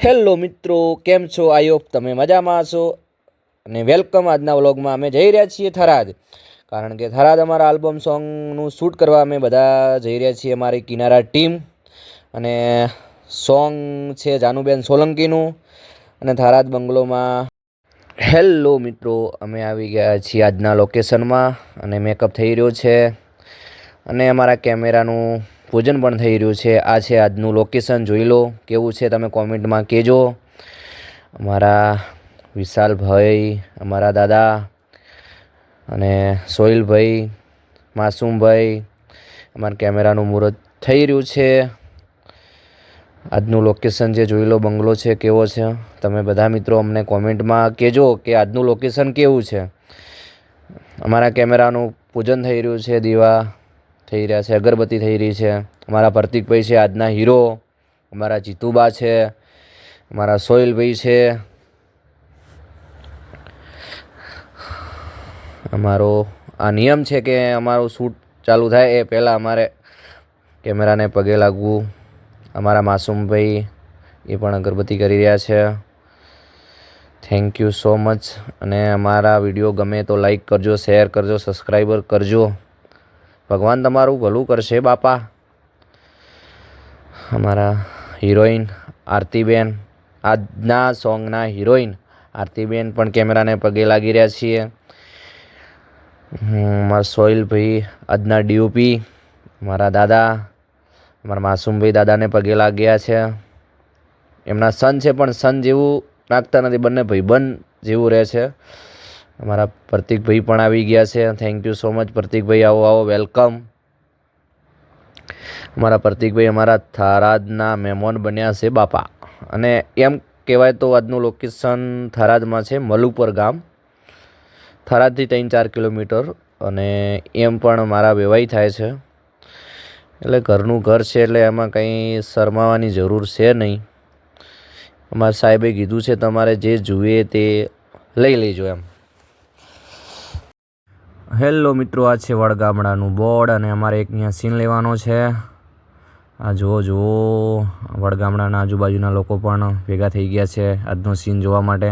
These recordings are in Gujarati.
હેલો મિત્રો, કેમ છો? આઈ હોપ તમે મજામાં હશો અને વેલકમ. આજના વ્લોગમાં અમે જઈ રહ્યા છીએ થરાદ, કારણ કે થરાદ અમારા આલ્બમ સોંગનું શૂટ કરવા અમે બધા જઈ રહ્યા છીએ, અમારી કિનારા ટીમ. અને સોંગ છે જાનુબેન સોલંકીનું અને થરાદ બંગલોમાં. હેલો મિત્રો, અમે આવી ગયા છીએ આજના લોકેશનમાં અને મેકઅપ થઈ રહ્યો છે અને અમારા કેમેરાનું પૂજન પણ થઈ રહ્યું છે. આ છે આજનું લોકેશન, જોઈ લો કેવું છે, તમે કોમેન્ટમાં કહેજો. અમારા વિશાલભાઈ, અમારા દાદા અને સોહિલભાઈ, માસૂમભાઈ, અમારા કેમેરાનું મુહૂર્ત થઈ રહ્યું છે. આજનું લોકેશન જે જોઈ લો, બંગલો છે કેવો છે, તમે બધા મિત્રો અમને કોમેન્ટમાં કહેજો કે આજનું લોકેશન કેવું છે. અમારા કેમેરાનું પૂજન થઈ રહ્યું છે, દીવા થઈ રહ્યા છે, અગરબત્તી થઈ રહી છે. અમારા પ્રતિકભાઈ છે આજના હીરો, અમારા જીતુબા છે, અમારા સોહિલભાઈ છે, અમારો આ નિયમ છે કે અમારું શૂટ ચાલુ થાય એ પહેલાં અમારે કેમેરાને પગે લાગવું. અમારા માસૂમભાઈ એ પણ અગરબત્તી કરી રહ્યા છે. Thank you so much. અને અમારા વિડીયો ગમે તો લાઈક કરજો, શેર કરજો, સબસ્ક્રાઈબર કરજો. ભગવાન તમારું ભલું કરશે બાપા. અમારા હિરોઈન આરતીબેન, આજના સોંગના હિરોઈન આરતીબેન પણ કેમેરાને પગે લાગી રહ્યા છીએ. મારા સોહિલભાઈ આજના ડીઓપી, મારા દાદા, અમારા માસૂમભાઈ દાદાને પગે લાગ્યા છે. એમના સન છે પણ સન જેવું નાખતા નથી, બંને ભાઈબંધ જેવું રહે છે. અમારા પ્રતિકભાઈ પણ આવી ગયા છે. થેન્ક યુ સો મચ પ્રતિકભાઈ, આવો આવો, વેલકમ. અમારા પ્રતિકભાઈ અમારા થરાદના મહેમાન બન્યા છે બાપા. અને એમ કહેવાય તો આજનું લોકેશન થરાદમાં છે, મલુપર ગામ, થરાદથી 3-4 કિલોમીટર. અને એમ પણ મારા વેવાઈ થાય છે, એટલે ઘરનું ઘર છે, એટલે એમાં કંઈ શરમાવાની જરૂર છે નહીં. અમારા સાહેબે કીધું છે તમારે જે જુએ તે લઈ લેજો એમ. હેલો મિત્રો, આ છે વડગામડાનું બોર્ડ અને અમારે એક અહીંયા સીન લેવાનો છે. આ જુઓ જુઓ, વડગામડાના આજુબાજુના લોકો પણ ભેગા થઈ ગયા છે આજનો સીન જોવા માટે.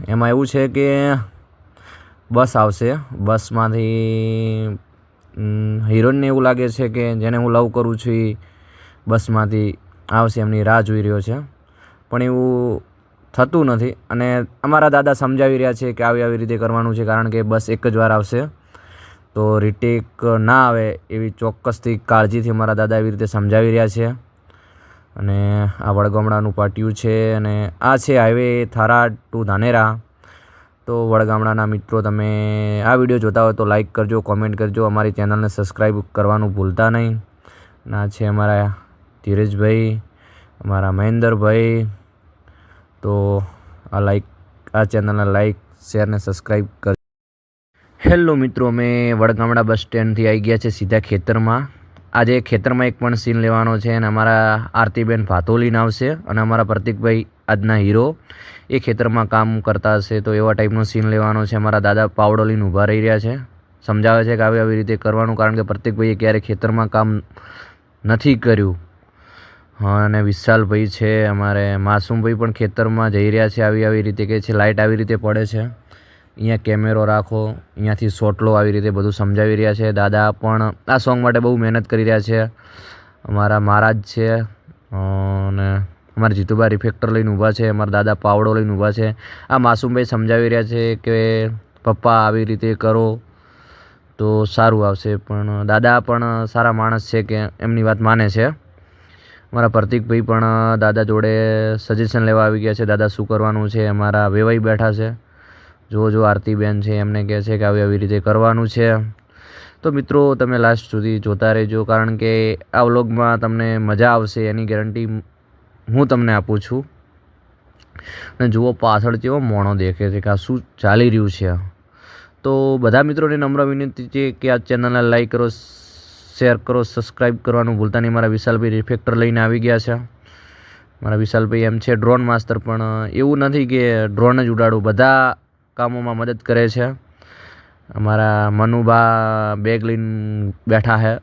એમાં એવું છે કે બસ આવશે, બસમાંથી હિરોઈનને એવું લાગે છે કે જેને હું લવ કરું છું એ બસમાંથી આવશે, એમની રાહ જોઈ રહ્યો છે, પણ એવું થતું નથી. અને અમારા દાદા સમજાવી રહ્યા છે કે આવી રીતે કરવાનું છે, કારણ કે બસ એક જ વાર આવશે, તો રીટેક ના આવે એવી ચોક્કસથી કાળજીથી અમારા દાદા એવી રીતે સમજાવી રહ્યા છે. અને આ વડગામડાનું પાટિયું છે અને આ છે હાઈવે થરાદ ટુ ધાનેરા. તો વડગામડાના મિત્રો, તમે આ વિડીયો જોતા હોય તો લાઈક કરજો, કોમેન્ટ કરજો, અમારી ચેનલને સબસ્ક્રાઈબ કરવાનું ભૂલતા નહીં. અને આ છે અમારા ધીરજભાઈ, અમારા મહેન્દ્રભાઈ. તો આ ચેનલને લાઈક, શેર ને સબસ્ક્રાઈબ કરજો. હેલો મિત્રો, અમે વડગામડા બસ સ્ટેન્ડથી આવી ગયા છે સીધા ખેતરમાં. આજે ખેતરમાં એક પણ સીન લેવાનો છે અને અમારા આરતીબેન ભાતોલીને આવશે અને અમારા પ્રતિકભાઈ આજના હીરો એ ખેતરમાં કામ કરતા હશે, તો એવા ટાઈપનો સીન લેવાનો છે. અમારા દાદા પાવડો લઈને ઊભા રહી રહ્યા છે, સમજાવે છે કે આવી રીતે કરવાનું, કારણ કે પ્રતિકભાઈએ ક્યારેય ખેતરમાં કામ નથી કર્યું. હા, અને વિશાલભાઈ છે, અમારે માસૂમભાઈ પણ ખેતરમાં જઈ રહ્યા છે. આવી રીતે કે છે લાઇટ આવી રીતે પડે છે, અહીંયા કેમેરો રાખો, અહીંયાથી શોટ લો, આવી રીતે બધું સમજાવી રહ્યા છે. દાદા પણ આ સોંગ માટે બહુ મહેનત કરી રહ્યા છે. અમારા મહારાજ છે અને અમારા જીતુબા રિફેક્ટર લઈને ઊભા છે, અમારા દાદા પાવડો લઈને ઊભા છે. આ માસૂમભાઈ સમજાવી રહ્યા છે કે પપ્પા આવી રીતે કરો તો સારું આવશે, પણ દાદા પણ સારા માણસ છે કે એમની વાત માને છે. અમારા પ્રતિકભાઈ પણ દાદા જોડે સજેશન લેવા આવી ગયા છે, દાદા શું કરવાનું છે. અમારા વેવાઈ બેઠા છે, જો આરતીબેન છે, એમને કહે છે કે આવી રીતે કરવાનું છે. તો મિત્રો, તમે લાસ્ટ સુધી જોતા રહેજો, કારણ કે આ વ્લોગમાં તમને મજા આવશે એની ગેરંટી હું તમને આપું છું. અને જુઓ પાછળ કેવો મોણો દેખે છે કે આ શું ચાલી રહ્યું છે. તો બધા મિત્રોને નમ્ર વિનંતી છે કે આ ચેનલને લાઈક કરો, શેર કરો, સબસ્ક્રાઈબ કરવાનું ભૂલતા નહીં. મારા વિશાલભાઈ રિફેક્ટર લઈને આવી ગયા છે. મારા વિશાલભાઈ એમ છે ડ્રોન માસ્ટર, પણ એવું નથી કે ડ્રોન જ ઉડાડું, બધા કામોમાં મદદ કરે છે. અમારા મનુબા બેગ લઈને બેઠા છે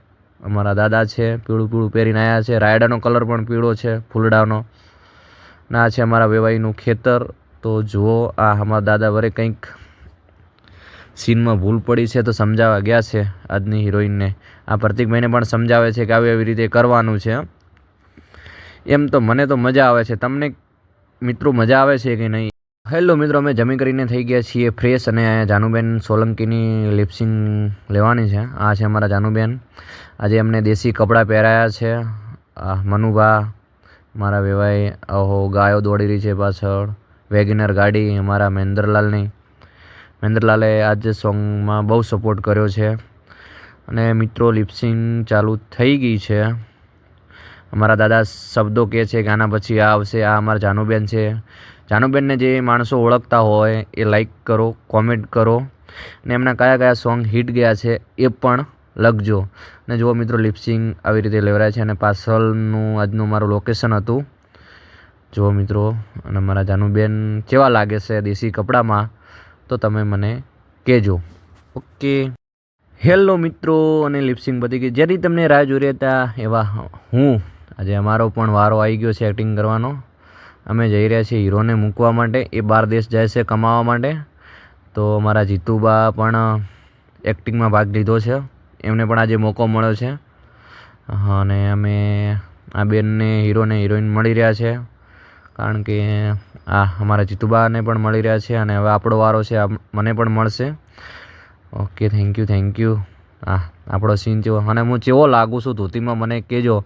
અમારા દાદા છે, પીળું પીળું પહેરીને આવ્યા છે. રાયડાનો કલર પણ પીળો છે, ફૂલડાનો. ના છે અમારા વેવાઈનું ખેતર. તો જુઓ, આ અમારા દાદા વરે કંઈક સીનમાં ભૂલ પડી છે તો સમજાવવા ગયા છે આજની હિરોઈનને. આ પ્રતિકભાઈને પણ સમજાવે છે કે આવી રીતે કરવાનું છે. એમ તો મને તો મજા આવે છે, તમને મિત્રો મજા આવે છે કે નહીં? હેલો મિત્રો, અમે જમી કરીને થઈ ગયા છીએ ફ્રેશ અને જાનુબેન સોલંકીની લિપસિંગ લેવાની છે. આ છે અમારા જાનુબેન. આજે અમને દેશી કપડાં પહેરાયા છે. આ મનુભા, મારા વેવાઈ. ઓહો, ગાયો દોડી રહી છે પાછળ. વેગનર ગાડી અમારા મહેન્દ્રલાલની. મહેન્દ્રલાલે આજે સોંગમાં બહુ સપોર્ટ કર્યો છે. અને મિત્રો લિપસિંગ ચાલુ થઈ ગઈ છે. અમારા દાદા શબ્દો કહે છે કે આના પછી આ આવશે. આ અમારા જાનુબેન છે. જાનુબેનને જે માણસો ઓળખતા હોય એ લાઈક કરો, કોમેન્ટ કરો અને એમના કયા કયા સોંગ હિટ ગયા છે એ પણ લખજો. અને જુઓ મિત્રો, લિપસિંગ આવી રીતે લેવરાય છે અને પાછળનું આજનું મારું લોકેશન હતું. જુઓ મિત્રો, અને મારા જાનુબેન કેવા લાગે છે દેશી કપડામાં તો તમે મને કહેજો. ઓકે, હેલો મિત્રો, અને લિપસિંગ પતી ગઈ. જેથી તમને રાહ જોઈ રહ્યા હતા એવા હું આજે અમારો પણ વારો આવી ગયો છે એક્ટિંગ કરવાનો. અમે જઈ રહ્યા છીએ હીરોને મૂકવા માટે. એ બહાર દેશ જાય છે કમાવા માટે. તો અમારા જીતુબા પણ એક્ટિંગમાં ભાગ લીધો છે. એમને પણ આજે મોકો મળ્યો છે. અને અમે આ બેનને હીરોને હિરોઈન મળી રહ્યા છે, કારણ કે આ અમારા જીતુબાને પણ મળી રહ્યા છે અને હવે આપણો વારો છે, મને પણ મળશે. Okay, thank you. હા, આપણો સીન જેવો. અને હું કેવો લાગુ છું ધોતીમાં મને કહેજો.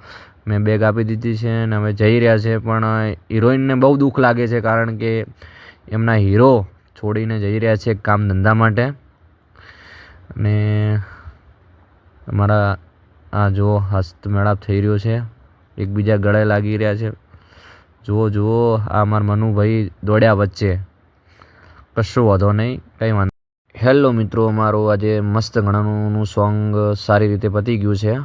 મેં બેગ આપી દીધી છે અને હવે જઈ રહ્યા છે. પણ હિરોઈનને બહુ દુઃખ લાગે છે, કારણ કે એમના હીરો છોડીને જઈ રહ્યા છે કામ ધંધા માટે. અને અમારા આ જો હસ્ત મેળાપ થઈ રહ્યો છે, એકબીજા ગળે લાગી રહ્યા છે. જુઓ, આ અમારા મનુભાઈ દોડ્યા વચ્ચે. કશું વાંધો નહીં, કંઈ વાંધો. હેલો મિત્રો, અમારું આજે મસ્ત ગણાનું સોંગ સારી રીતે પતી ગયું છે.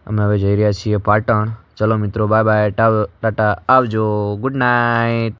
અમે હવે જઈ રહ્યા છીએ પાટણ. ચલો મિત્રો, બાય બાય, ટાટા, આવજો, ગુડ નાઇટ.